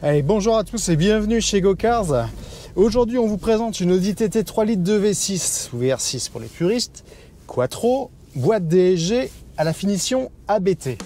Allez, bonjour à tous et bienvenue chez GoCars. Aujourd'hui, on vous présente une Audi TT 3 litres de V6 ou VR6 pour les puristes, Quattro, boîte DSG à la finition ABT.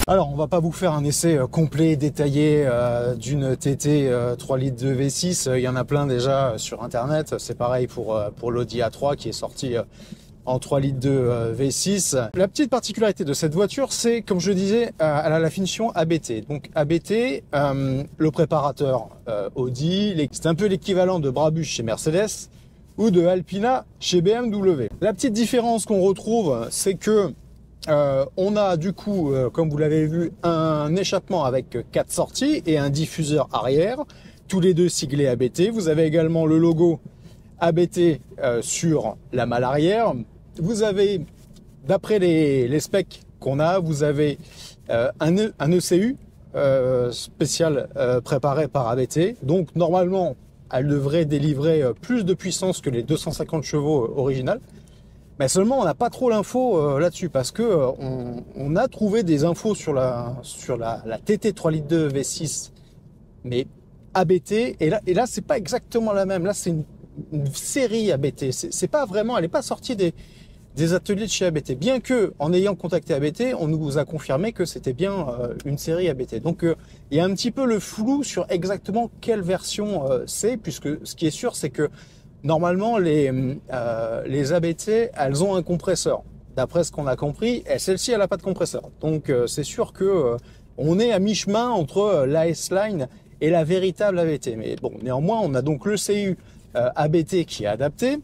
Alors, on va pas vous faire un essai complet, détaillé d'une TT 3 litres de V6. Il y en a plein déjà sur Internet. C'est pareil pour l'Audi A3 qui est sorti en 3 litres de V6. La petite particularité de cette voiture, c'est, comme je le disais, elle a la finition ABT. Donc ABT, le préparateur Audi, c'est un peu l'équivalent de Brabus chez Mercedes ou de Alpina chez BMW. La petite différence qu'on retrouve, c'est que on a du coup, comme vous l'avez vu, un échappement avec 4 sorties et un diffuseur arrière, tous les deux siglés ABT. Vous avez également le logo ABT sur la malle arrière. Vous avez, d'après les specs qu'on a, vous avez un ECU spécial préparé par ABT. Donc normalement, elle devrait délivrer plus de puissance que les 250 chevaux originales. Mais seulement, on n'a pas trop l'info là-dessus parce que on a trouvé des infos sur la TT 3 litres 2 V6, mais ABT. Et là, c'est pas exactement la même. Là, c'est une série ABT. C'est pas vraiment. Elle n'est pas sortie des ateliers de chez ABT. Bien que, en ayant contacté ABT, on nous a confirmé que c'était bien une série ABT. Donc, il y a un petit peu le flou sur exactement quelle version c'est, puisque ce qui est sûr, c'est que normalement, les ABT, elles ont un compresseur. D'après ce qu'on a compris, celle-ci, elle n'a pas de compresseur. Donc, c'est sûr que on est à mi-chemin entre l'AS Line et la véritable ABT. Mais bon, néanmoins, on a donc le CU ABT qui est adapté.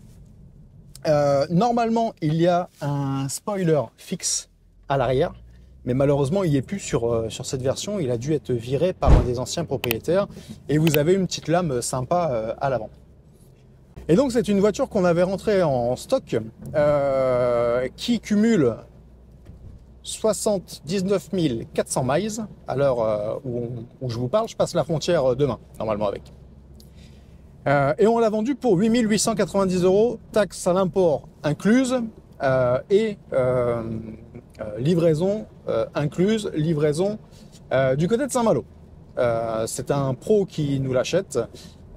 Normalement, il y a un spoiler fixe à l'arrière. Mais malheureusement, il n'y est plus sur cette version. Il a dû être viré par un des anciens propriétaires. Et vous avez une petite lame sympa à l'avant. Et donc c'est une voiture qu'on avait rentrée en stock qui cumule 79 400 miles à l'heure où je vous parle. Je passe la frontière demain, normalement avec. Et on l'a vendu pour 8 890 €, taxe à l'import incluse et livraison incluse, livraison du côté de Saint-Malo. C'est un pro qui nous l'achète.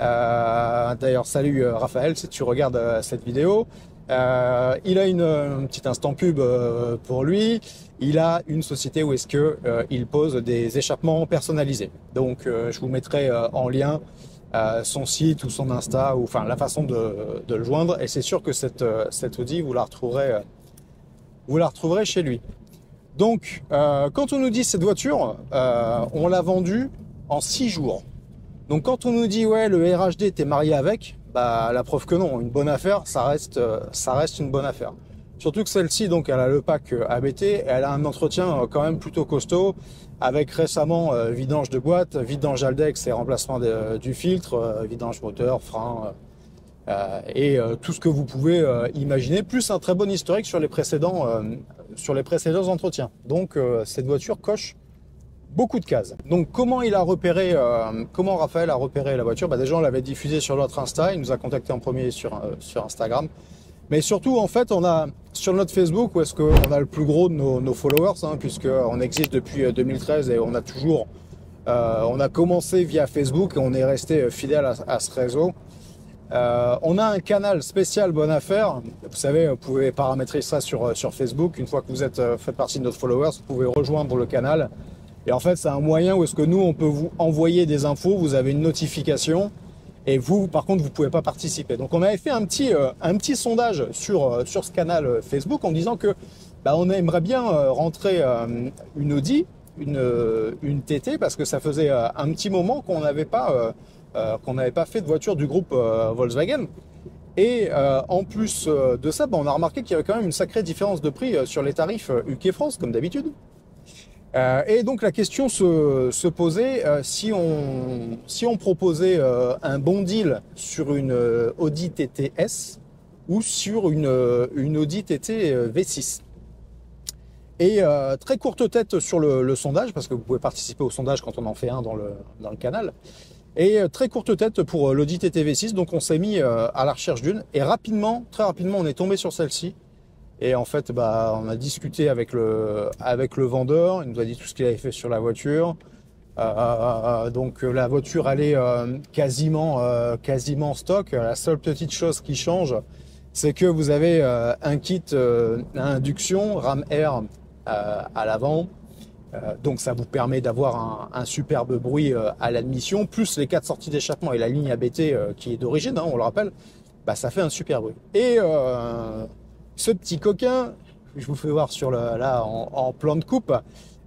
D'ailleurs, salut Raphaël, si tu regardes cette vidéo. Il a un petit instant pub pour lui. Il a une société où est-ce que il pose des échappements personnalisés. Donc, je vous mettrai en lien son site ou son Insta, ou enfin la façon de le joindre. Et c'est sûr que cette Audi, vous la retrouverez chez lui. Donc, quand on nous dit cette voiture, on l'a vendue en 6 jours. Donc quand on nous dit ouais le RHD t'es marié avec, bah la preuve que non, une bonne affaire, ça reste une bonne affaire. Surtout que celle-ci, donc elle a le pack ABT, elle a un entretien quand même plutôt costaud, avec récemment vidange de boîte, vidange Aldex et remplacement du filtre, vidange moteur, frein et tout ce que vous pouvez imaginer, plus un très bon historique sur les précédents entretiens. Donc cette voiture coche beaucoup de cases. Donc comment comment Raphaël a repéré la voiture? Bah déjà on l'avait diffusé sur notre Insta, il nous a contacté en premier sur Instagram. Mais surtout en fait on a sur notre Facebook où est-ce qu'on a le plus gros de nos followers, hein, puisqu'on existe depuis 2013 et on a commencé via Facebook et on est resté fidèle à ce réseau. On a un canal spécial bonne affaire. Vous savez, vous pouvez paramétrer ça sur Facebook. Une fois que vous faites partie de notre followers, vous pouvez rejoindre le canal. Et en fait, c'est un moyen où est-ce que nous, on peut vous envoyer des infos, vous avez une notification, et vous, par contre, vous pouvez pas participer. Donc, on avait fait un petit sondage sur ce canal Facebook en disant que bah, on aimerait bien rentrer une Audi, une TT, parce que ça faisait un petit moment qu'on n'avait pas fait de voiture du groupe Volkswagen. Et en plus de ça, bah, on a remarqué qu'il y avait quand même une sacrée différence de prix sur les tarifs UK France, comme d'habitude. Et donc la question se posait si on proposait un bon deal sur une Audi TT-S ou sur une Audi TT V6. Et très courte tête sur le sondage, parce que vous pouvez participer au sondage quand on en fait un dans le canal. Et très courte tête pour l'Audi TT V6, donc on s'est mis à la recherche d'une. Et rapidement, très rapidement, on est tombé sur celle-ci. Et en fait, bah, on a discuté avec le vendeur. Il nous a dit tout ce qu'il avait fait sur la voiture. Donc la voiture, elle est quasiment stock. La seule petite chose qui change, c'est que vous avez un kit à induction RAM Air à l'avant. Donc ça vous permet d'avoir un superbe bruit à l'admission, plus les 4 sorties d'échappement et la ligne ABT qui est d'origine, hein, on le rappelle, bah, ça fait un super bruit. Et ce petit coquin, je vous fais voir là en plan de coupe,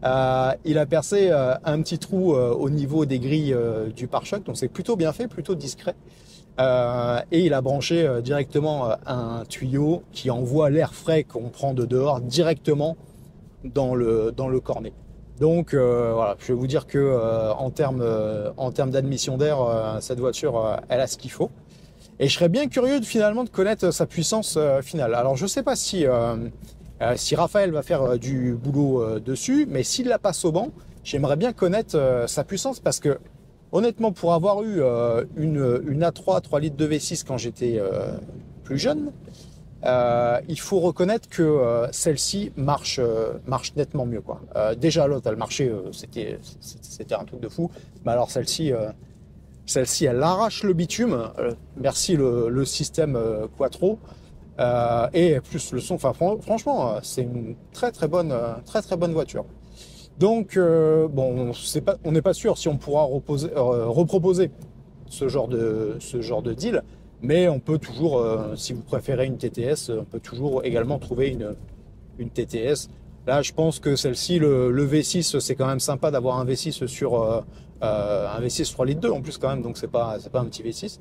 il a percé un petit trou au niveau des grilles du pare-choc, donc c'est plutôt bien fait, plutôt discret. Et il a branché directement un tuyau qui envoie l'air frais qu'on prend de dehors directement dans le cornet. Donc voilà, je vais vous dire que en termes d'admission d'air, cette voiture, elle a ce qu'il faut. Et je serais bien curieux finalement de connaître sa puissance finale. Alors je sais pas si Raphaël va faire du boulot dessus, mais s'il la passe au banc, j'aimerais bien connaître sa puissance parce que honnêtement, pour avoir eu une A3 3 litres de V6 quand j'étais plus jeune, il faut reconnaître que celle-ci marche nettement mieux, quoi. Déjà l'autre, elle marchait, c'était un truc de fou. Mais alors celle-ci, elle arrache le bitume. Merci le système Quattro et plus le son. Enfin, franchement, c'est une très bonne voiture. Donc bon, on n'est pas sûr si on pourra reproposer ce genre de deal. Mais on peut toujours, si vous préférez une TTS, on peut toujours également trouver une TTS. Là, je pense que celle-ci, le V6, c'est quand même sympa d'avoir un V6 sur un V6 3 litres 2 en plus quand même, donc c'est pas un petit V6.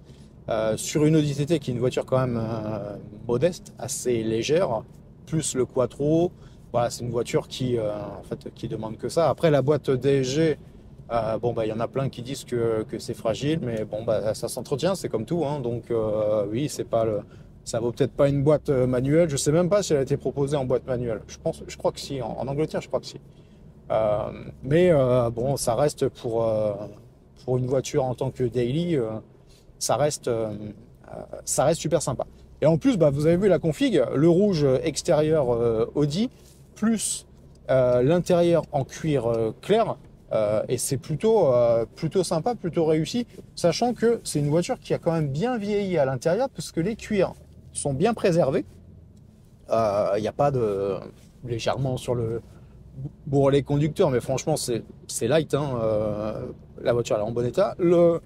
Sur une Audi TT qui est une voiture quand même modeste, assez légère, plus le Quattro, voilà, c'est une voiture qui demande que ça. Après, la boîte DSG, bon bah il y en a plein qui disent que c'est fragile, mais bon bah ça s'entretient, c'est comme tout, hein. Donc oui, ça vaut peut-être pas une boîte manuelle. Je sais même pas si elle a été proposée en boîte manuelle. Je crois que si, en Angleterre, je crois que si. Mais bon, ça reste pour une voiture en tant que daily, ça reste super sympa. Et en plus, bah vous avez vu la config, le rouge extérieur Audi plus l'intérieur en cuir clair. Et c'est plutôt sympa, plutôt réussi, sachant que c'est une voiture qui a quand même bien vieilli à l'intérieur, parce que les cuirs sont bien préservés. Il n'y a pas de légèrement sur le bourrelet conducteur, mais franchement c'est light, hein. La voiture elle est en bon état. Le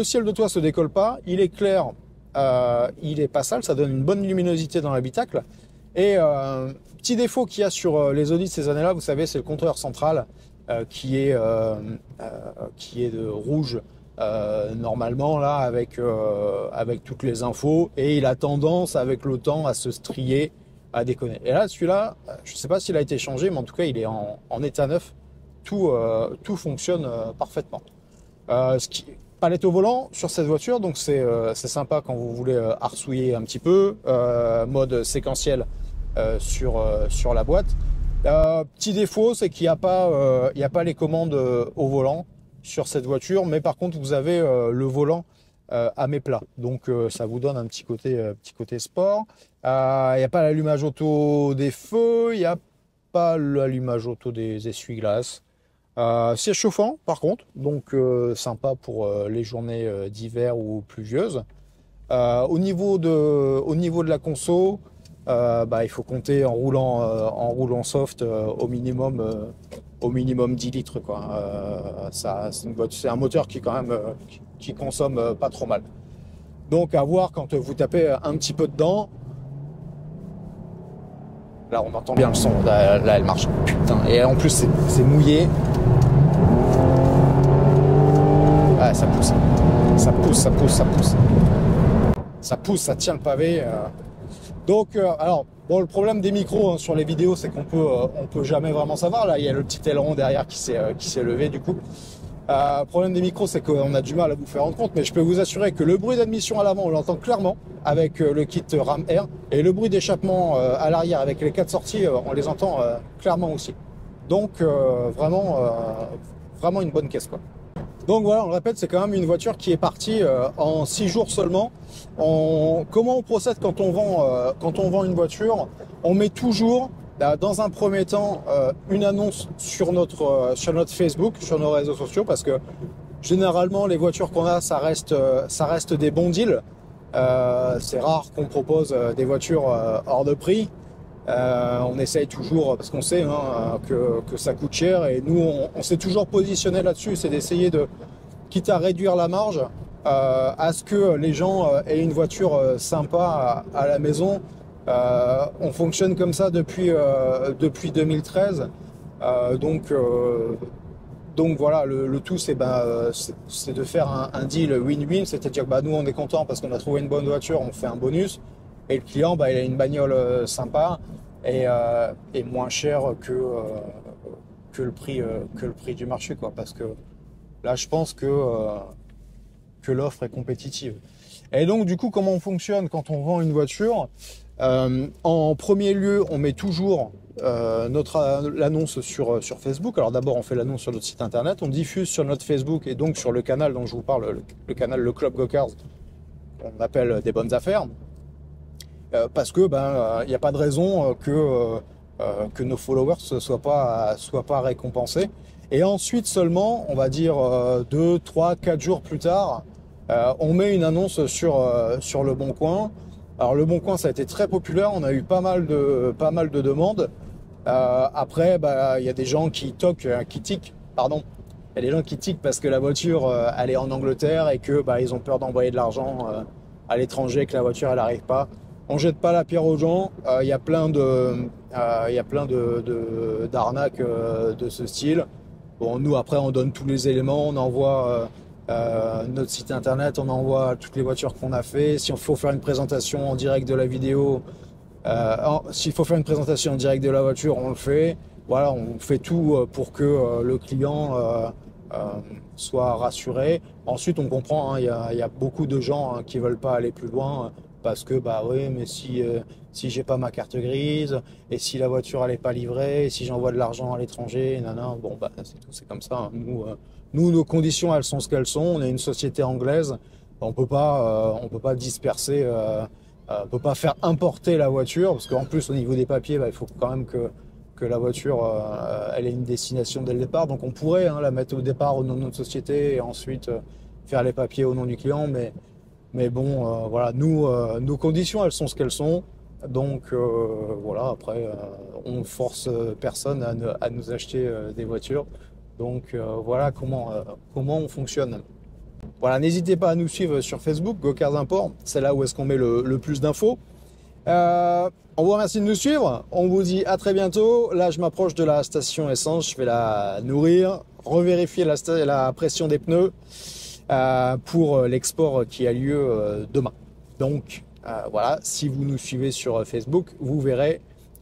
ciel de toit se décolle pas, il est clair, il est pas sale, ça donne une bonne luminosité dans l'habitacle. Et petit défaut qu'il y a sur les Audi de ces années-là, vous savez, c'est le contrôleur central qui est de rouge normalement là avec toutes les infos, et il a tendance avec le temps à se strier, à déconner. Et là, celui-là, je sais pas s'il a été changé, mais en tout cas, il est en état neuf. Tout fonctionne parfaitement. Palette au volant sur cette voiture, donc c'est sympa quand vous voulez arsouiller un petit peu. Mode séquentiel sur la boîte. Petit défaut, c'est qu'il n'y a pas les commandes au volant sur cette voiture, mais par contre vous avez le volant à mes plats, donc ça vous donne un petit côté sport. Il n'y a pas l'allumage auto des feux, il n'y a pas l'allumage auto des essuie-glaces. Siège chauffant par contre, donc sympa pour les journées d'hiver ou pluvieuses. Au niveau de la conso, il faut compter en roulant soft au minimum 10 litres, quoi. C'est un moteur qui quand même qui consomme pas trop mal. Donc à voir quand vous tapez un petit peu dedans. Là on entend bien le son, là elle marche. Putain. Et en plus c'est mouillé. Ah, ça pousse. Ça pousse, ça tient le pavé. Donc, alors, bon, le problème des micros hein, sur les vidéos, c'est qu'on peut jamais vraiment savoir. Là, il y a le petit aileron derrière qui s'est levé du coup. Le problème des micros, c'est qu'on a du mal à vous faire rendre compte, mais je peux vous assurer que le bruit d'admission à l'avant, on l'entend clairement avec le kit RAM Air, et le bruit d'échappement à l'arrière avec les 4 sorties, on les entend clairement aussi. Donc, vraiment une bonne caisse, quoi. Donc voilà, on le répète, c'est quand même une voiture qui est partie en 6 jours seulement. Comment on procède quand on vend une voiture? On met toujours, dans un premier temps, une annonce sur notre Facebook, sur nos réseaux sociaux, parce que généralement, les voitures qu'on a, ça reste des bons deals. C'est rare qu'on propose des voitures hors de prix. On essaye toujours, parce qu'on sait hein, que ça coûte cher, et nous on s'est toujours positionné là-dessus, c'est d'essayer de, quitte à réduire la marge, à ce que les gens aient une voiture sympa à la maison. On fonctionne comme ça depuis 2013, donc voilà, le tout c'est de faire un deal win-win, c'est-à-dire que nous on est content parce qu'on a trouvé une bonne voiture, on fait un bonus, et le client il a une bagnole sympa et moins cher que le prix du marché, quoi, parce que là je pense que l'offre est compétitive. Et donc du coup, comment on fonctionne quand on vend une voiture? En premier lieu, on met toujours l'annonce sur Facebook. Alors d'abord, on fait l'annonce sur notre site internet, on diffuse sur notre Facebook et donc sur le canal dont je vous parle, le canal Le Club Go-Cars, on appelle des bonnes affaires, parce que il n'y a pas de raison que nos followers ne soient pas récompensés. Et ensuite seulement, on va dire 2, 3, 4 jours plus tard, on met une annonce sur Le Bon Coin. Alors Le Bon Coin, ça a été très populaire, on a eu pas mal de demandes. Après, il y a des gens qui tiquent, pardon. Il y a des gens qui tiquent parce que la voiture, elle est en Angleterre et que ils ont peur d'envoyer de l'argent à l'étranger, que la voiture, elle n'arrive pas. On jette pas la pierre aux gens. Il y a plein d'arnaques de ce style. Bon, nous après, on donne tous les éléments, on envoie notre site internet, on envoie toutes les voitures qu'on a fait. Si on faut faire une présentation en direct de la vidéo, s'il faut faire une présentation en direct de la voiture, on le fait. Voilà, on fait tout pour que le client soit rassuré. Ensuite, on comprend, hein, y a beaucoup de gens hein, qui veulent pas aller plus loin parce que oui, mais si j'ai pas ma carte grise et si la voiture elle est pas livrée, et si j'envoie de l'argent à l'étranger, bon c'est tout, c'est comme ça. Hein. Nous, nos conditions elles sont ce qu'elles sont. On est une société anglaise, on peut pas disperser. On peut pas faire importer la voiture parce qu'en plus au niveau des papiers, il faut quand même que la voiture elle ait une destination dès le départ. Donc on pourrait hein, la mettre au départ au nom de notre société et ensuite faire les papiers au nom du client. Mais bon, voilà, nous nos conditions elles sont ce qu'elles sont. Donc voilà, après on force personne à nous acheter des voitures. Donc voilà comment on fonctionne. Voilà, n'hésitez pas à nous suivre sur Facebook, Go-Cars Import, c'est là où est-ce qu'on met le plus d'infos. On vous remercie de nous suivre, on vous dit à très bientôt. Là, je m'approche de la station essence, je vais la nourrir, revérifier la pression des pneus pour l'export qui a lieu demain. Donc voilà, si vous nous suivez sur Facebook, vous verrez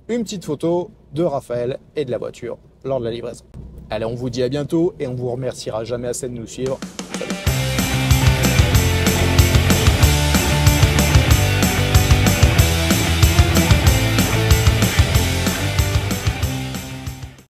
une petite photo de Raphaël et de la voiture lors de la livraison. Allez, on vous dit à bientôt et on vous remerciera jamais assez de nous suivre.